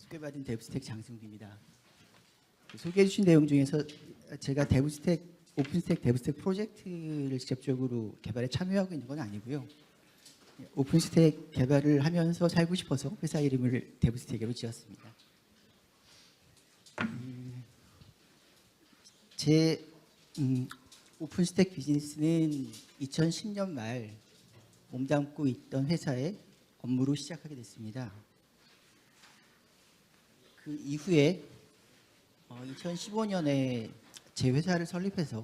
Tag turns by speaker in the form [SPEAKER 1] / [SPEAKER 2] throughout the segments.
[SPEAKER 1] 소개받은 데브스텍 장승규입니다. 소개해 주신 내용 중에서 제가 오픈스택 데브스텍 프로젝트를 직접적으로 개발에 참여하고 있는 건 아니고요. 오픈스택 개발을 하면서 살고 싶어서 회사 이름을 데브스텍으로 지었습니다. 제 오픈스택 비즈니스는 2010년 말 몸담고 있던 회사에 업무로 시작하게 됐습니다. 그 이후에 2015년에 제 회사를 설립해서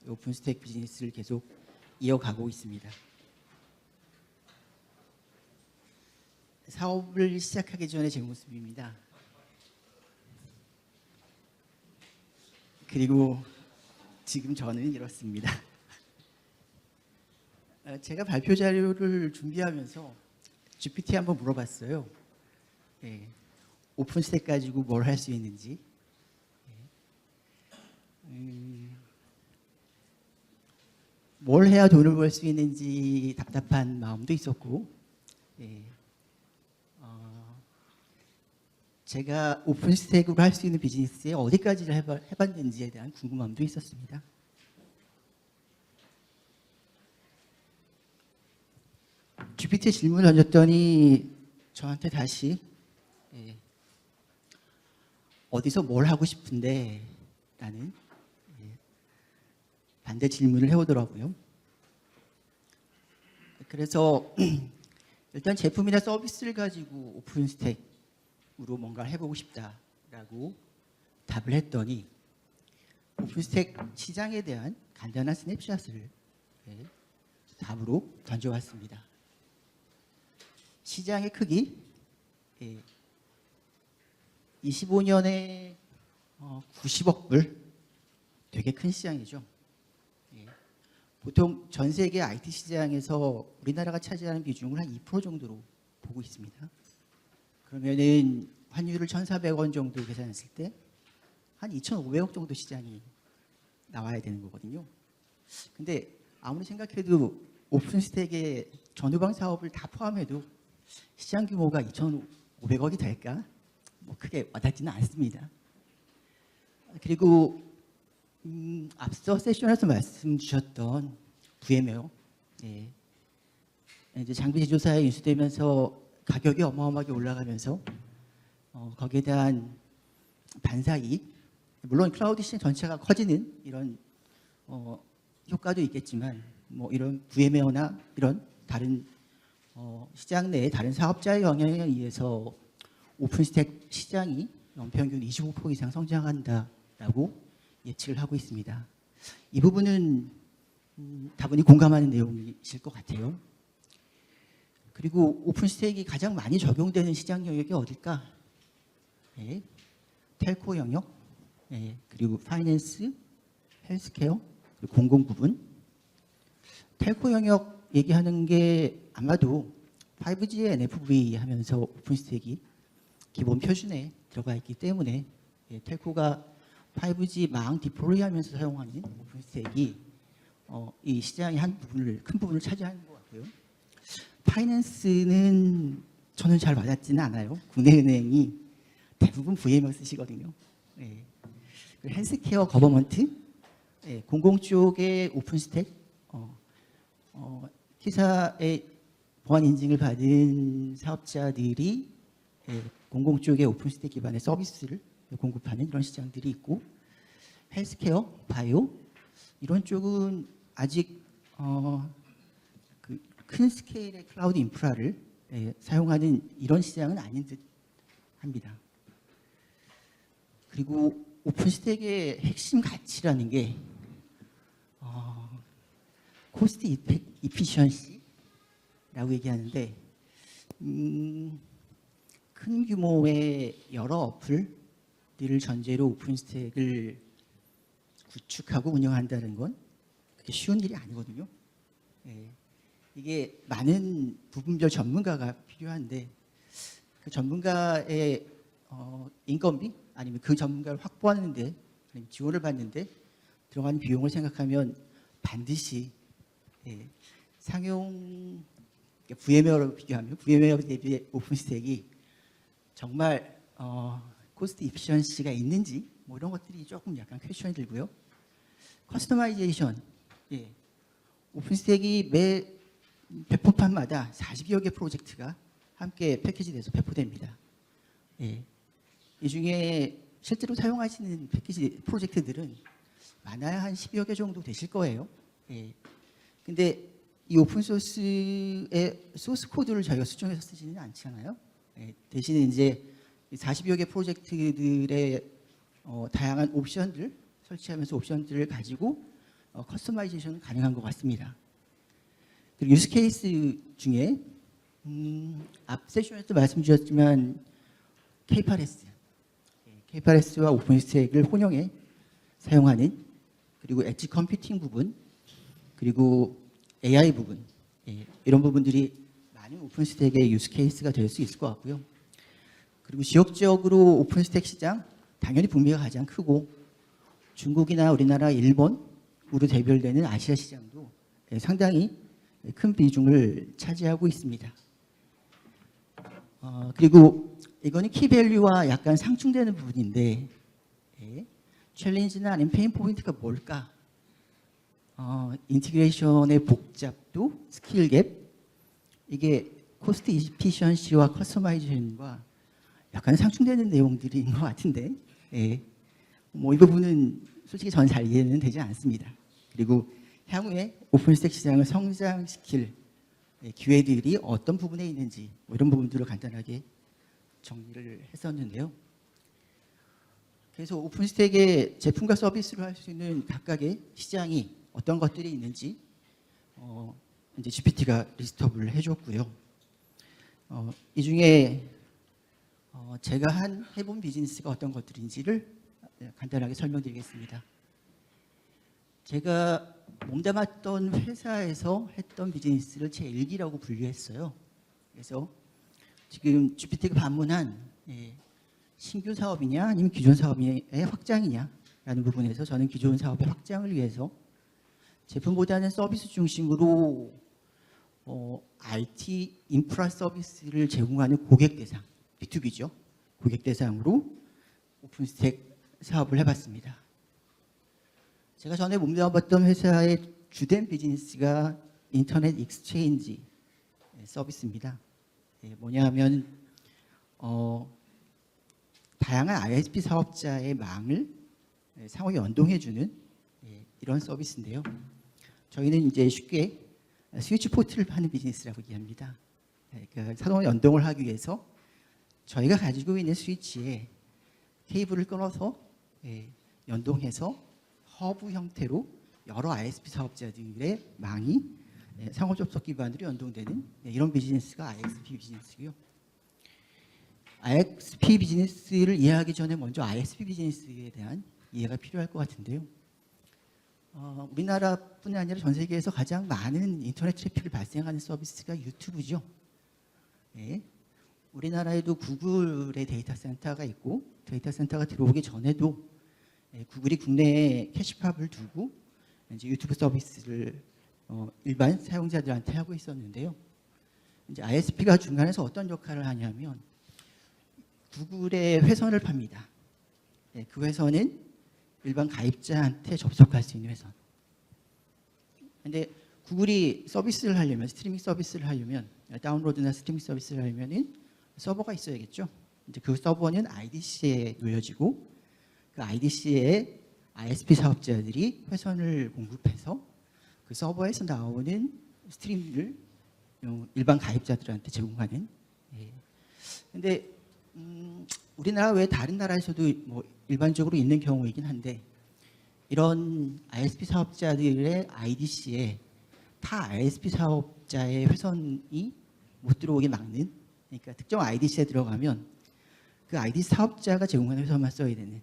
[SPEAKER 1] 오픈스택 비즈니스를 계속 이어가고 있습니다. 사업을 시작하기 전에 제 모습입니다. 그리고 지금 저는 이렇습니다. 제가 발표 자료를 준비하면서 GPT 한번 물어봤어요. 네, 오픈스택 가지고 뭘 할 수 있는지. 뭘 해야 돈을 벌 수 있는지 답답한 마음도 있었고, 제가 오픈스택으로 할 수 있는 비즈니스에 어디까지를 해봤는지에 대한 궁금함도 있었습니다. GPT에 질문을 던졌더니 저한테 다시 어디서 뭘 하고 싶은데 라는 반대 질문을 해오더라고요. 그래서 일단 제품이나 서비스를 가지고 오픈스택으로 뭔가 해보고 싶다라고 답을 했더니 오픈스택 시장에 대한 간단한 스냅샷을 답으로 던져왔습니다. 시장의 크기 25년에 90억 불, 되게 큰 시장이죠. 보통 전 세계 IT 시장에서 우리나라가 차지하는 비중을 한 2% 정도로 보고 있습니다. 그러면은 환율을 1,400원 정도 계산했을 때 한 2,500억 정도 시장이 나와야 되는 거거든요. 근데 아무리 생각해도 오픈스택의 전후방 사업을 다 포함해도 시장 규모가 2,500억이 될까? 뭐 크게 와닿지는 않습니다. 그리고 앞서 세션에서 말씀 주셨던 VM웨어, 이제 장비 제조사에 인수되면서 가격이 어마어마하게 올라가면서 거기에 대한 반사이익, 물론 클라우드 시장 전체가 커지는 이런 효과도 있겠지만, 뭐 이런 VM웨어나 이런 다른 시장 내의 다른 사업자의 영향에 의해서 오픈스택 시장이 연평균 25% 이상 성장한다라고 예측을 하고 있습니다. 이 부분은 다분히 공감하는 내용이실 것 같아요. 그리고 오픈스택이 가장 많이 적용되는 시장 영역이 어딜까? 텔코 영역, 그리고 파이낸스, 헬스케어, 그리고 공공 부분. 텔코 영역 얘기하는 게 아마도 5G의 NFV 하면서 오픈스택이 기본 표준에 들어가 있기 때문에 텔코가 5G 망 디플로이 하면서 사용하는 오픈스택이 이 시장의 큰 부분을 차지하는 것 같고요. 파이낸스는 저는 잘 와닿지는 않아요. 국내은행이 대부분 VM웨어 쓰시거든요. 헬스케어 거버먼트, 공공 쪽의 오픈스택, T사의 보안 인증을 받은 사업자들이 공공 쪽의 오픈스택 기반의 서비스를 공급하는 이런 시장들이 있고, 헬스케어, 바이오 이런 쪽은 아직 큰 스케일의 클라우드 인프라를 사용하는 이런 시장은 아닌 듯 합니다. 그리고 오픈스택의 핵심 가치라는 게 코스트 이피션시라고 얘기하는데, 큰 규모의 여러 어플들을 전제로 오픈스택을 구축하고 운영한다는 건 그게 쉬운 일이 아니거든요. 이게 많은 부분별 전문가가 필요한데, 그 전문가의 인건비 아니면 그 전문가를 확보하는데 아니면 지원을 받는데 들어가는 비용을 생각하면 반드시 상용 VM웨어로 비교하면 VM웨어 대비 오픈스택이 정말 코스트 이피션시가 있는지 뭐 이런 것들이 조금 약간 퀘션이 들고요. 커스터마이제이션, 예, 오픈스택이 매 배포판마다 40여 개 프로젝트가 함께 패키지돼서 배포됩니다. 예, 이 중에 실제로 사용하시는 패키지 프로젝트들은 많아야 한 10여 개 정도 되실 거예요. 예, 근데 이 오픈소스의 소스 코드를 저희가 수정해서 쓰지는 않잖아요. 예, 대신에 이제 40여 개 프로젝트들의 다양한 옵션들 설치하면서 옵션들을 가지고 커스터마이제이션은 가능한 것 같습니다. 그리고 유스 케이스 중에 앞 세션에서 말씀드렸지만 K8S와 오픈스택을 혼용해 사용하는, 그리고 엣지 컴퓨팅 부분, 그리고 AI 부분, 예, 이런 부분들이 많은 오픈스택의 유스 케이스가 될 수 있을 것 같고요. 그리고 지역적으로 오픈스택 시장, 당연히 북미가 가장 크고 중국이나 우리나라, 일본으로 대별되는 아시아 시장도 상당히 큰 비중을 차지하고 있습니다. 그리고 이거는 키밸류와 약간 상충되는 부분인데, 예, 챌린지나 아니면 페인 포인트가 뭘까? 인티그레이션의 복잡도, 스킬 갭, 이게 코스트 이피션시와 커스터마이제이션과 약간 상충되는 내용들인 것 같은데, 예, 뭐 이 부분은 솔직히 저는 잘 이해는 되지 않습니다. 그리고 향후에 오픈스택 시장을 성장시킬 기회들이 어떤 부분에 있는지 뭐 이런 부분들을 간단하게 정리를 했었는데요. 그래서 오픈스택의 제품과 서비스를 할 수 있는 각각의 시장이 어떤 것들이 있는지 이제 GPT가 리스트업을 해줬고요. 이 중에 제가 해본 비즈니스가 어떤 것들인지를 간단하게 설명드리겠습니다. 제가 몸담았던 회사에서 했던 비즈니스를 제 일기라고 분류했어요. 그래서 지금 GPT가 방문한 신규 사업이냐 아니면 기존 사업의 확장이냐라는 부분에서 저는 기존 사업의 확장을 위해서 제품보다는 서비스 중심으로 IT 인프라 서비스를 제공하는 고객 대상, B2B죠. 고객 대상으로 오픈스택 사업을 해봤습니다. 제가 전에 몸담았던 회사의 주된 비즈니스가 인터넷 익스체인지 서비스입니다. 뭐냐면 다양한 ISP 사업자의 망을 상호 연동해주는 이런 서비스인데요. 저희는 이제 쉽게 스위치 포트를 파는 비즈니스라고 얘기합니다. 그러니까 상호 연동을 하기 위해서 저희가 가지고 있는 스위치에 케이블을 끊어서 연동해서 허브 형태로 여러 ISP 사업자들의 망이 상호 접속 기반으로 연동되는 이런 비즈니스가 ISP 비즈니스고요. ISP 비즈니스를 이해하기 전에 먼저 ISP 비즈니스에 대한 이해가 필요할 것 같은데요. 우리나라뿐 아니라 전 세계에서 가장 많은 인터넷 트래픽을 발생하는 서비스가 유튜브죠. 네. 우리나라에도 구글의 데이터 센터가 있고 데이터 센터가 들어오기 전에도 구글이 국내에 캐시팝을 두고 이제 유튜브 서비스를 일반 사용자들한테 하고 있었는데요. 이제 ISP가 중간에서 어떤 역할을 하냐면 구글의 회선을 팝니다. 그 회선은 일반 가입자한테 접속할 수 있는 회선. 근데 구글이 서비스를 하려면, 스트리밍 서비스를 하려면, 다운로드나 스트리밍 서비스를 하려면은 서버가 있어야겠죠. 이제 그 서버는 IDC에 놓여지고 그 IDC에 ISP 사업자들이 회선을 공급해서 그 서버에서 나오는 스트림을 일반 가입자들한테 제공하는. 근데 우리나라 외 다른 나라에서도 뭐 일반적으로 있는 경우이긴 한데 이런 ISP 사업자들의 IDC에 타 ISP 사업자의 회선이 못 들어오게 막는, 그러니까 특정 IDC에 들어가면 그 IDC 사업자가 제공하는 회선만 써야 되는,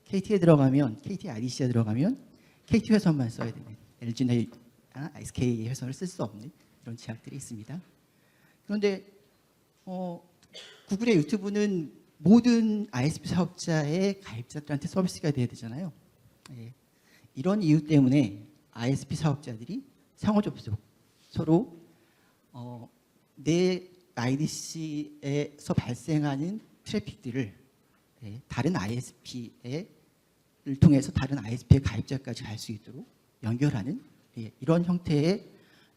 [SPEAKER 1] KT에 들어가면 KT IDC에 들어가면 KT 회선만 써야 되는, LG나 SK 회선을 쓸 수 없는 이런 제약들이 있습니다. 그런데 구글의 유튜브는 모든 ISP 사업자의 가입자들한테 서비스가 돼야 되잖아요. 이런 이유 때문에 ISP 사업자들이 상호 접속, 서로 내 IDC에서 발생하는 트래픽들을 다른 ISP를 통해서 다른 ISP의 가입자까지 갈 수 있도록 연결하는 이런 형태의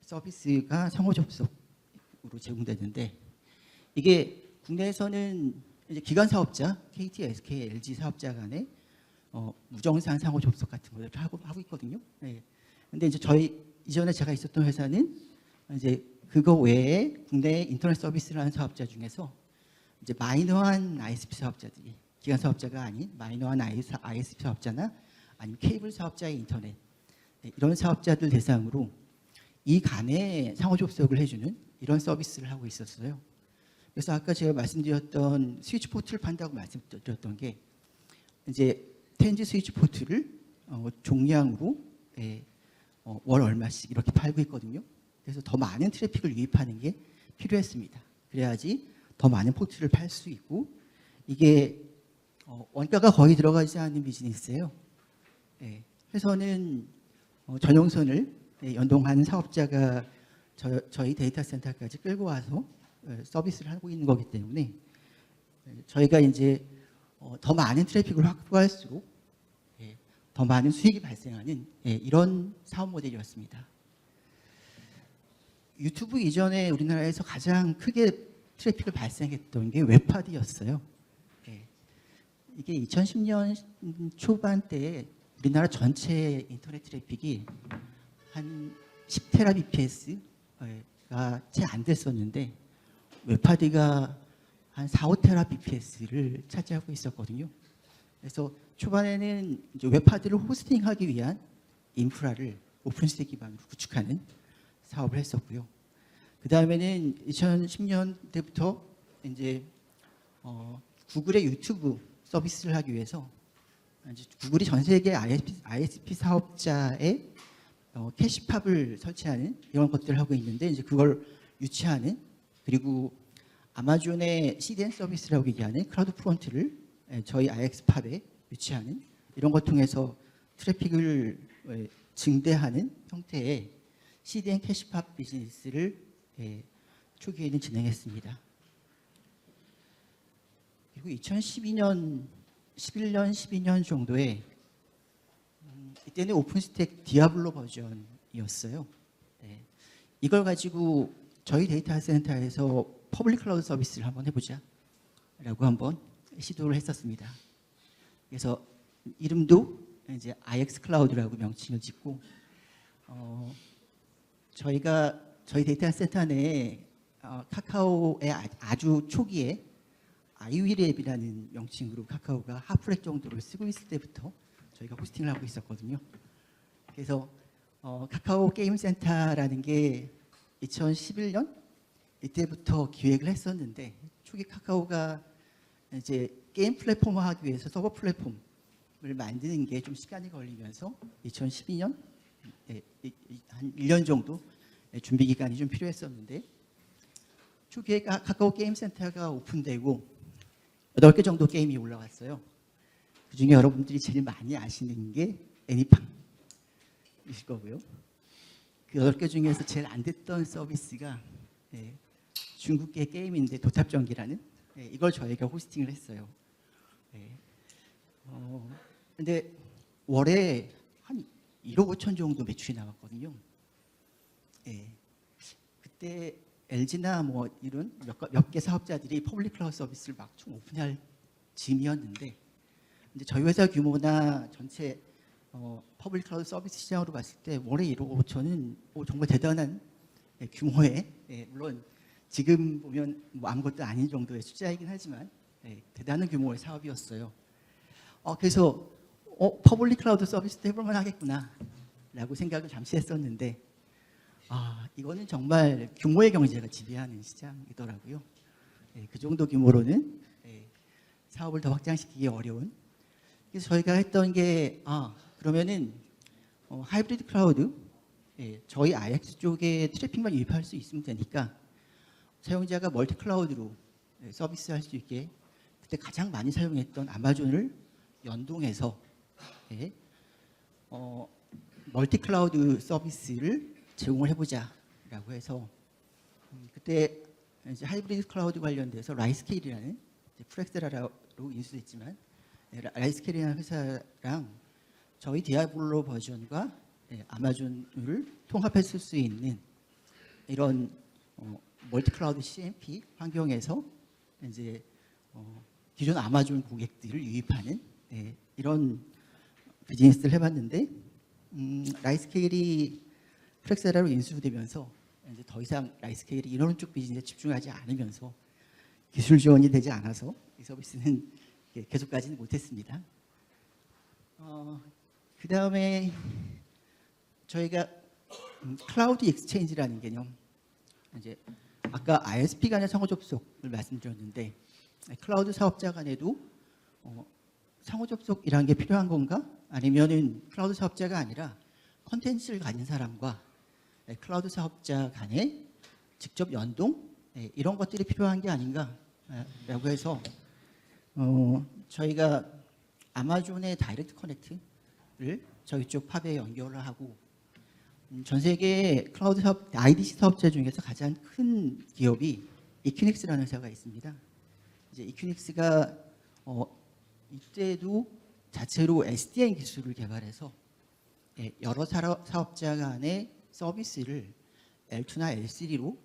[SPEAKER 1] 서비스가 상호 접속으로 제공되는데, 이게 국내에서는 이제 기관 사업자, KT, SK, LG 사업자 간의 무정산 상호 접속 같은 것을 하고 있거든요. 근데 이제 이전에 제가 있었던 회사는 이제 그거 외에 국내 인터넷 서비스를 하는 사업자 중에서 이제 마이너한 ISP 사업자들이, 기관 사업자가 아닌 마이너한 ISP 사업자나 아니면 케이블 사업자의 인터넷, 이런 사업자들 대상으로 이 간에 상호 접속을 해주는 이런 서비스를 하고 있었어요. 그래서 아까 제가 말씀드렸던 스위치 포트를 판다고 말씀드렸던 게, 이제 10G 스위치 포트를 종량으로 월 얼마씩 이렇게 팔고 있거든요. 그래서 더 많은 트래픽을 유입하는 게 필요했습니다. 그래야지 더 많은 포트를 팔 수 있고, 이게 원가가 거의 들어가지 않는 비즈니스예요. 회사는 전용선을 연동하는 사업자가 저희 데이터 센터까지 끌고 와서 서비스를 하고 있는 거기 때문에, 저희가 이제 더 많은 트래픽을 확보할수록 더 많은 수익이 발생하는 이런 사업 모델이었습니다. 유튜브 이전에 우리나라에서 가장 크게 트래픽을 발생했던 게 웹하드였어요. 이게 2010년 초반 때에 우리나라 전체 인터넷 트래픽이 한 10테라 bps가 채 안 됐었는데, 웹하드가 한 4, 5테라 bps를 차지하고 있었거든요. 그래서 초반에는 이제 웹하드를 호스팅하기 위한 인프라를 오픈스택 기반으로 구축하는 사업을 했었고요. 그 다음에는 2010년대부터 이제 구글의 유튜브 서비스를 하기 위해서 이제 구글이 전 세계 ISP 사업자의 캐시팝을 설치하는 이런 것들을 하고 있는데, 이제 그걸 유치하는, 그리고 아마존의 CDN 서비스라고 얘기하는 클라우드 프론트를 저희 IX팝에 유치하는 이런 것 통해서 트래픽을 증대하는 형태의 CDN 캐시팝 비즈니스를 초기에는 진행했습니다. 그리고 2012년, 11년, 12년 정도에 이때는 오픈스택 디아블로 버전이었어요. 이걸 가지고 저희 데이터 센터에서 퍼블릭 클라우드 서비스를 한번 해보자 라고 한번 시도를 했었습니다. 그래서 이름도 이제 IX 클라우드라고 명칭을 짓고, 저희 데이터 센터 내에 카카오의 아주 초기에 아이위랩이라는 명칭으로 카카오가 하프렉 정도를 쓰고 있을 때부터 저희가 호스팅을 하고 있었거든요. 그래서 카카오 게임 센터라는 게 2011년 이때부터 기획을 했었는데, 초기 카카오가 이제 게임 플랫폼화하기 위해서 서버 플랫폼을 만드는 게 좀 시간이 걸리면서 2012년 한 1년 정도 준비 기간이 좀 필요했었는데, 초기에 카카오 게임 센터가 오픈되고 8개 정도 게임이 올라왔어요. 그중에 여러분들이 제일 많이 아시는 게 애니팡이실 거고요. 그 8개 중에서 제일 안 됐던 서비스가 중국계 게임인데 도탑전기라는, 이걸 저희가 호스팅을 했어요. 근데 월에 한 1억 5천 정도 매출이 나왔거든요. 그때 LG나 뭐 이런 몇 개 사업자들이 퍼블릭 클라우드 서비스를 막 총 오픈할 즈음이었는데, 이제 저희 회사 규모나 전체 퍼블릭 클라우드 서비스 시장으로 봤을 때 월에 1억 5천은 정말 대단한 규모의, 물론 지금 보면 뭐 아무것도 아닌 정도의 숫자이긴 하지만 대단한 규모의 사업이었어요. 그래서 퍼블릭 클라우드 서비스도 해볼만 하겠구나 라고 생각을 잠시 했었는데, 이거는 정말 규모의 경제가 지배하는 시장이더라고요. 그 정도 규모로는 사업을 더 확장시키기 어려운. 그래서 저희가 했던 게 그러면은 하이브리드 클라우드, 저희 IX 쪽에 트래픽만 유입할 수 있으면 되니까 사용자가 멀티 클라우드로 서비스할 수 있게 그때 가장 많이 사용했던 아마존을 연동해서 멀티 클라우드 서비스를 제공을 해보자라고 해서, 그때 이제 하이브리드 클라우드 관련돼서 라이스케일이라는 프렉스라로 인수됐지만 라이스케일이라는 회사랑 저희 디아블로 버전과 아마존을 통합했을 수 있는 이런 멀티클라우드 CMP 환경에서 이제 기존 아마존 고객들을 유입하는 이런 비즈니스를 해봤는데 라이스케일이 프렉스라로 인수되면서 이제 더 이상 라이스케일이 이런 쪽 비즈니스에 집중하지 않으면서 기술 지원이 되지 않아서 이 서비스는 계속 가지는 못했습니다. 그 다음에 저희가 클라우드 익스체인지라는 개념, 이제 아까 ISP 간의 상호 접속을 말씀드렸는데 클라우드 사업자 간에도 상호 접속이라는 게 필요한 건가? 아니면은 클라우드 사업자가 아니라 컨텐츠를 가진 사람과 클라우드 사업자 간의 직접 연동 이런 것들이 필요한 게 아닌가라고 해서 저희가 아마존의 다이렉트 커넥트를 저희 쪽 팝에 연결을 하고 전 세계 클라우드 사업 IDC 사업자 중에서 가장 큰 기업이 이퀴닉스라는 회사가 있습니다. 이제 이퀴닉스가 이때도 자체로 SDN 기술을 개발해서 여러 사업자 간의 서비스를 L2나 L3로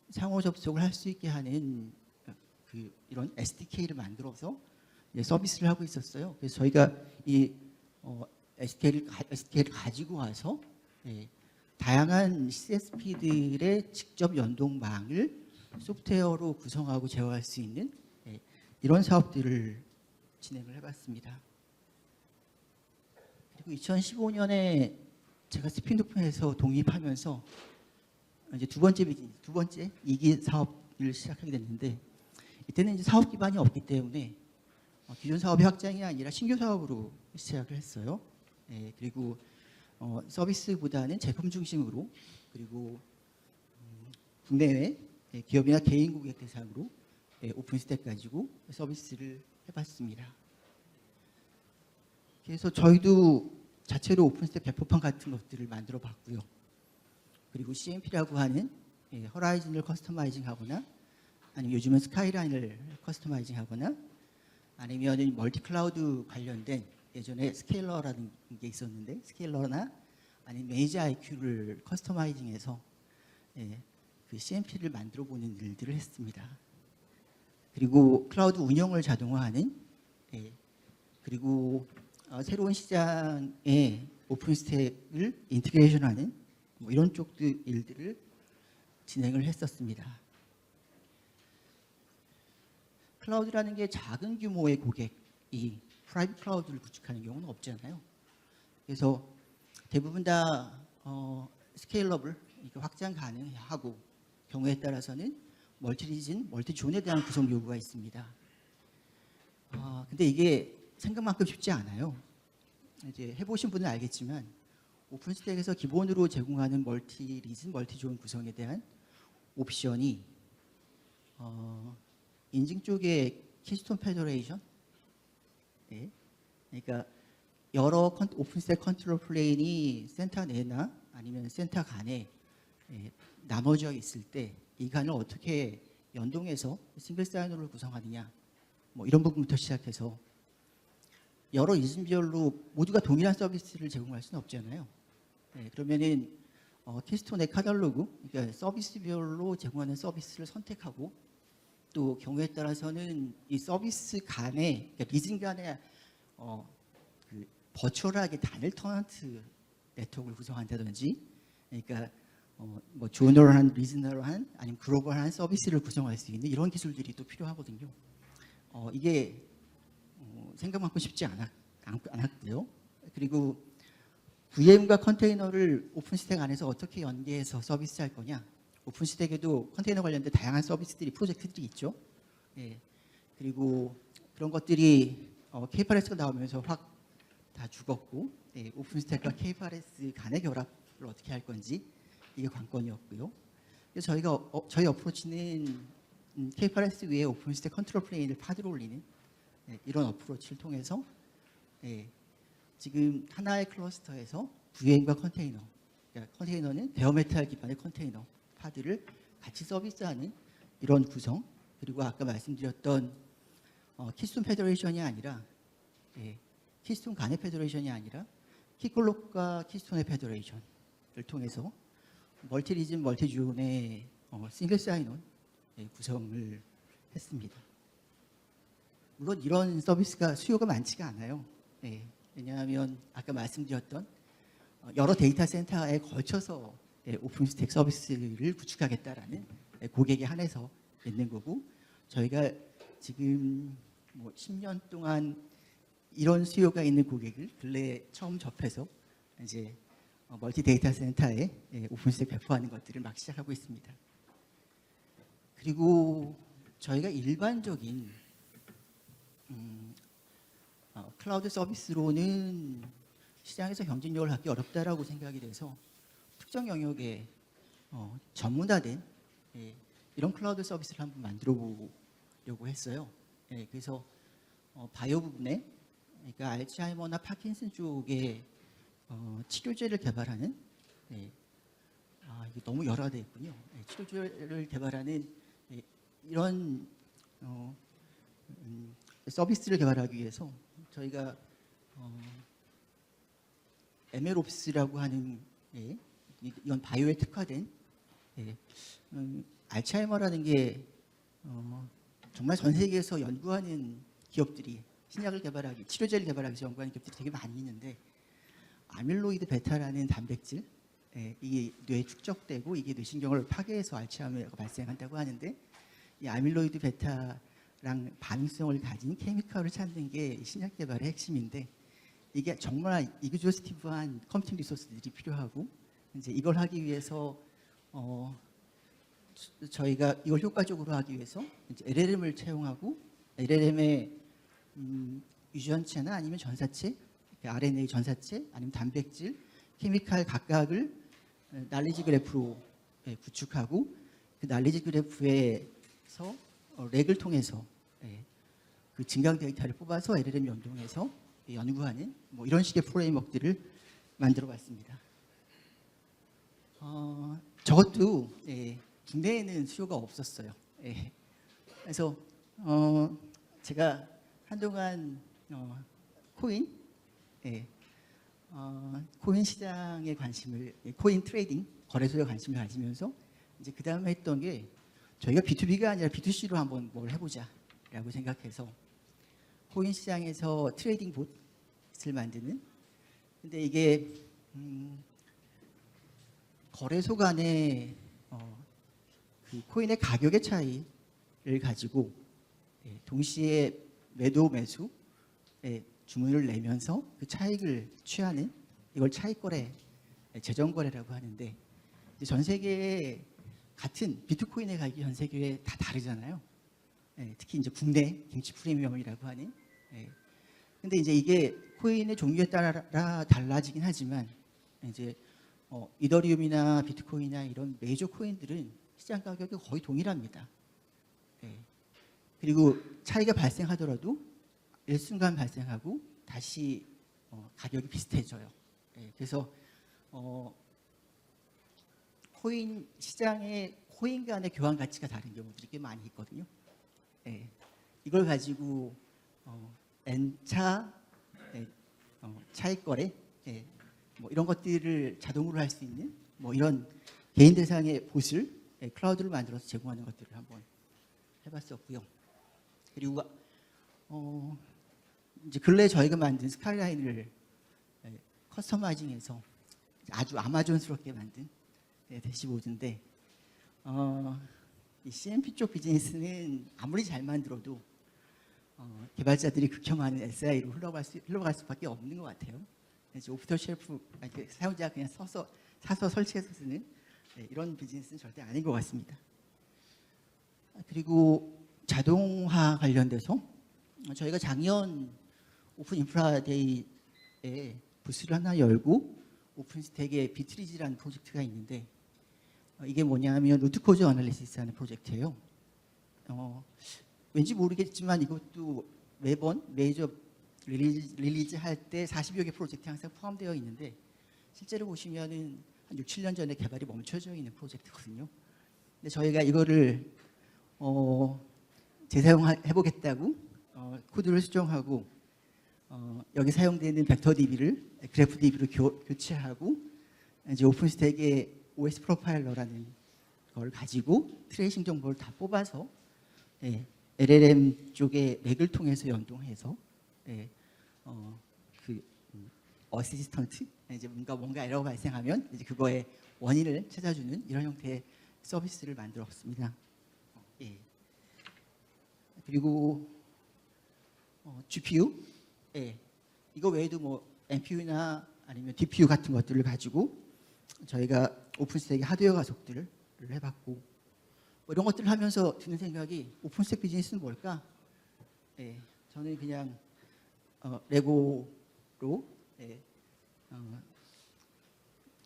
[SPEAKER 1] 상호 접속을 할 수 있게 하는 이런 SDK를 만들어서 서비스를 하고 있었어요. 그래서 저희가 이 SDK를 가지고 와서 다양한 CSP들의 직접 연동망을 소프트웨어로 구성하고 제어할 수 있는 이런 사업들을 진행을 해봤습니다. 그리고 2015년에 제가 스핀오프에서 독립하면서 이제 두 번째 2기 사업을 시작하게 됐는데 이때는 이제 사업 기반이 없기 때문에 기존 사업의 확장이 아니라 신규 사업으로 시작을 했어요. 그리고 서비스보다는 제품 중심으로 그리고 국내외 기업이나 개인 고객 대상으로 오픈스택 가지고 서비스를 해봤습니다. 그래서 저희도 자체로 오픈스택 배포판 같은 것들을 만들어 봤고요. 그리고 CMP라고 하는 허라이즌을 커스터마이징하거나 아니면 요즘은 스카이라인을 커스터마이징하거나 아니면 멀티클라우드 관련된 예전에 스케일러라는 게 있었는데 스케일러나 아니면 매니저 IQ를 커스터마이징해서 그 CMP를 만들어 보는 일들을 했습니다. 그리고 클라우드 운영을 자동화하는 그리고 새로운 시장에 오픈스택을 인테그레이션하는 뭐 이런 쪽들 일들을 진행을 했었습니다. 클라우드라는 게 작은 규모의 고객이 프라이빗 클라우드를 구축하는 경우는 없잖아요. 그래서 대부분 다 스케일러블, 확장 가능하고 경우에 따라서는 멀티리진, 멀티존에 대한 구성 요구가 있습니다. 근데 이게 생각만큼 쉽지 않아요. 이제 해보신 분은 알겠지만 오픈스택에서 기본으로 제공하는 멀티리진, 멀티존 구성에 대한 옵션이 인증 쪽에 키스톤 페더레이션, 그러니까 여러 오픈스택 컨트롤 플레인이 센터 내나 아니면 센터 간에 나눠져 있을 때 이 간을 어떻게 연동해서 싱글 사인으로 구성하느냐, 뭐 이런 부분부터 시작해서 여러 리즌별로 모두가 동일한 서비스를 제공할 수는 없잖아요. 그러면은 키스톤의 카탈로그, 그러니까 서비스별로 제공하는 서비스를 선택하고 또 경우에 따라서는 이 서비스 간에, 그러니까 리즌 간에 그 버추얼하게 단일 터넌트 네트워크를 구성한다든지, 그러니까 뭐 조너럴한, 리즈너럴한, 아니면 글로벌한 서비스를 구성할 수 있는 이런 기술들이 또 필요하거든요. 이게 생각만큼 쉽지 않았고요. 그리고 VM과 컨테이너를 오픈스택 안에서 어떻게 연계해서 서비스할 거냐. 오픈스택에도 컨테이너 관련된 다양한 서비스들이, 프로젝트들이 있죠. 그리고 그런 것들이 K8S가 나오면서 확 다 죽었고, 오픈스택과 K8S 간의 결합을 어떻게 할 건지 이게 관건이었고요. 그래서 저희가 저희 어프로치는 K8S 위에 오픈스택 컨트롤 플레인을 파드로 올리는 이런 어프로치를 통해서 지금 하나의 클러스터에서 VM과 컨테이너, 그러니까 컨테이너는 베어메탈 기반의 컨테이너 파드를 같이 서비스하는 이런 구성, 그리고 아까 말씀드렸던 키스톤 페더레이션이 아니라 키스톤 간의 페더레이션이 아니라 키콜록과 키스톤의 페더레이션을 통해서 멀티리즘 멀티존의 싱글 사인온 구성을 했습니다. 물론 이런 서비스가 수요가 많지가 않아요. 왜냐하면 아까 말씀드렸던 여러 데이터 센터에 걸쳐서 오픈스택 서비스를 구축하겠다라는 고객에 한해서 있는 거고, 저희가 지금 뭐 10년 동안 이런 수요가 있는 고객을 근래에 처음 접해서 이제 멀티 데이터 센터에 오픈스택 배포하는 것들을 막 시작하고 있습니다. 그리고 저희가 일반적인 클라우드 서비스로는 시장에서 경쟁력을 갖기 어렵다라고 생각이 돼서 특정 영역에 전문화된 이런 클라우드 서비스를 한번 만들어 보려고 했어요. 그래서 바이오 부분에, 그러니까 알츠하이머나 파킨슨 쪽에 치료제를 개발하는, 이게 너무 열화되어 있군요. 치료제를 개발하는 이런 서비스를 개발하기 위해서 저희가 MLOps라고 하는 이건 바이오에 특화된 알츠하이머라는 게 정말 전 세계에서 연구하는 기업들이 신약을 개발하기, 치료제를 개발하기 위해서 연구하는 기업들이 되게 많이 있는데, 아밀로이드 베타라는 단백질, 이게 뇌에 축적되고 이게 뇌신경을 파괴해서 알츠하이머가 발생한다고 하는데, 이 아밀로이드 베타랑 반응성을 가진 케미컬을 찾는 게 신약 개발의 핵심인데, 이게 정말 이그조스티브한 컴퓨팅 리소스들이 필요하고, 이제 이걸 하기 위해서 저희가 이걸 효과적으로 하기 위해서 이제 LLM을 채용하고, LLM의 유전체나 아니면 전사체, RNA 전사체, 아니면 단백질, 케미칼 각각을 날리지 그래프로 구축하고, 그 날리지 그래프에서 렉을 통해서 그 증강 데이터를 뽑아서 LLM 연동해서 연구하는 뭐 이런 식의 프레임워크들을 만들어봤습니다. 저것도 국내에는 수요가 없었어요. 그래서 제가 한동안 코인, 코인 시장에 관심을, 코인 트레이딩 거래소에 관심을 가지면서 이제 그 다음에 했던 게, 저희가 B2B가 아니라 B2C로 한번 뭘 해보자라고 생각해서 코인 시장에서 트레이딩 봇을 만드는, 근데 이게 거래소 간의 그 코인의 가격의 차이를 가지고 동시에 매도 매수 주문을 내면서 그 차익을 취하는, 이걸 차익거래, 재정거래라고 하는데, 전 세계에 같은 비트코인의 가격이 전 세계에 다 다르잖아요. 특히 이제 국내 김치 프리미엄이라고 하는. 근데 이제 이게 코인의 종류에 따라 달라지긴 하지만, 이제 이더리움이나 비트코인이나 이런 메이저 코인들은 시장 가격이 거의 동일합니다. 그리고 차이가 발생하더라도 일순간 발생하고 다시 가격이 비슷해져요. 그래서 코인 시장의 코인 간의 교환 가치가 다른 경우들이 꽤 많이 있거든요. 이걸 가지고 N차 차익 거래, 뭐 이런 것들을 자동으로 할 수 있는 뭐 이런 개인 대상의 봇을 클라우드를 만들어서 제공하는 것들을 한번 해봤었고요. 그리고 이제 근래 저희가 만든 스카이라인을 커스터마이징해서 아주 아마존스럽게 만든 대시보드인데, 이 CMP 쪽 비즈니스는 아무리 잘 만들어도 개발자들이 극혐하는 SI로 흘러갈 수밖에 없는 것 같아요. 이제 오프더 쉘프, 사용자가 그냥 사서 설치해서 쓰는 이런 비즈니스는 절대 아닌 것 같습니다. 그리고 자동화 관련돼서 저희가 작년 오픈 인프라 데이에 부스를 하나 열고 오픈스택의 비트리지라는 프로젝트가 있는데, 이게 뭐냐면 루트코즈 어널리시스하는 프로젝트예요. 왠지 모르겠지만 이것도 매번 메이저 릴리즈 할 때 40여 개 프로젝트 항상 포함되어 있는데, 실제로 보시면은 한 6, 7년 전에 개발이 멈춰져 있는 프로젝트거든요. 근데 저희가 이거를 재사용해보겠다고 코드를 수정하고 여기 사용되는 벡터 DB를 그래프 DB로 교체하고 이제 오픈스택의 OS 프로파일러라는 걸 가지고 트레이싱 정보를 다 뽑아서 LLM 쪽의 맥을 통해서 연동해서 그 어시스턴트 이제 뭔가 에러가 발생하면 이제 그거의 원인을 찾아주는 이런 형태의 서비스를 만들었습니다. 그리고 GPU, 이거 외에도 뭐 NPU나 아니면 DPU 같은 것들을 가지고 저희가 오픈스택의 하드웨어 가속들을 해봤고 뭐 이런 것들을 하면서 드는 생각이 오픈스택 비즈니스는 뭘까? 저는 그냥 레고로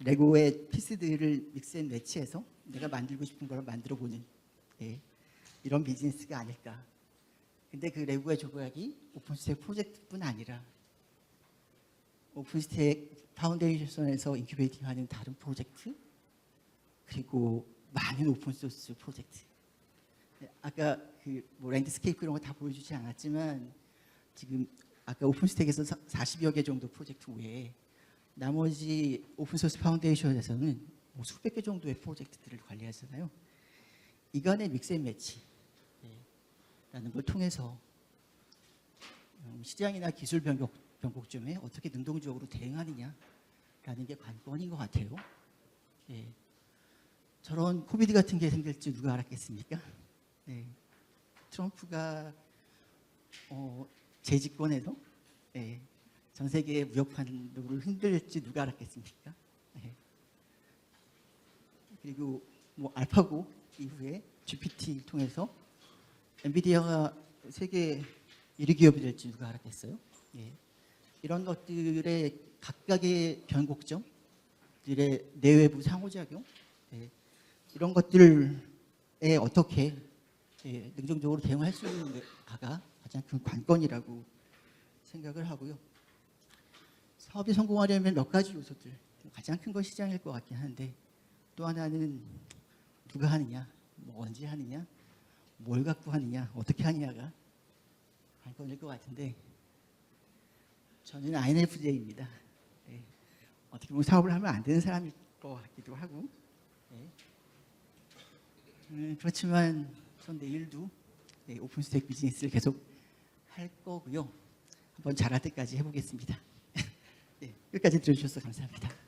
[SPEAKER 1] 레고의 피스들을 믹스앤 매치해서 내가 만들고 싶은 걸 만들어보는 이런 비즈니스가 아닐까. 근데 그 레고의 조각이 오픈스택 프로젝트뿐 아니라 오픈스택 파운데이션에서 인큐베이팅하는 다른 프로젝트 그리고 많은 오픈소스 프로젝트. 아까 그 뭐 랜드스케이프 이런 거 다 보여주지 않았지만 지금 아까 오픈스택에서 40여 개 정도 프로젝트 외에 나머지 오픈소스 파운데이션에서는 뭐 수백 개 정도의 프로젝트들을 관리하잖아요. 이 간의 믹스앤매치 라는 걸 통해서 시장이나 기술 변곡점에 어떻게 능동적으로 대응하느냐라는 게 관건인 것 같아요. 저런 코비드 같은 게 생길 줄 누가 알았겠습니까? 트럼프가 재집권해서 전 세계의 무역 판도를 흔들지 누가 알았겠습니까? 그리고 뭐 알파고 이후에 GPT 통해서 엔비디아가 세계 1위 기업이 될지 누가 알았겠어요? 이런 것들의 각각의 변곡점들의 내외부 상호작용 이런 것들에 어떻게 능동적으로 대응할 수 있는가가 가장 큰 관건이라고 생각을 하고요. 사업이 성공하려면 몇 가지 요소들 가장 큰 건 시장일 것 같긴 한데 또 하나는 누가 하느냐, 뭐 언제 하느냐, 뭘 갖고 하느냐, 어떻게 하느냐가 관건일 것 같은데 저는 INFJ입니다. 어떻게 보면 사업을 하면 안 되는 사람일 것 같기도 하고 그렇지만 전 내일도 오픈스택 비즈니스를 계속 할 거고요. 한번 잘할 때까지 해보겠습니다. 끝까지 들어주셔서 감사합니다.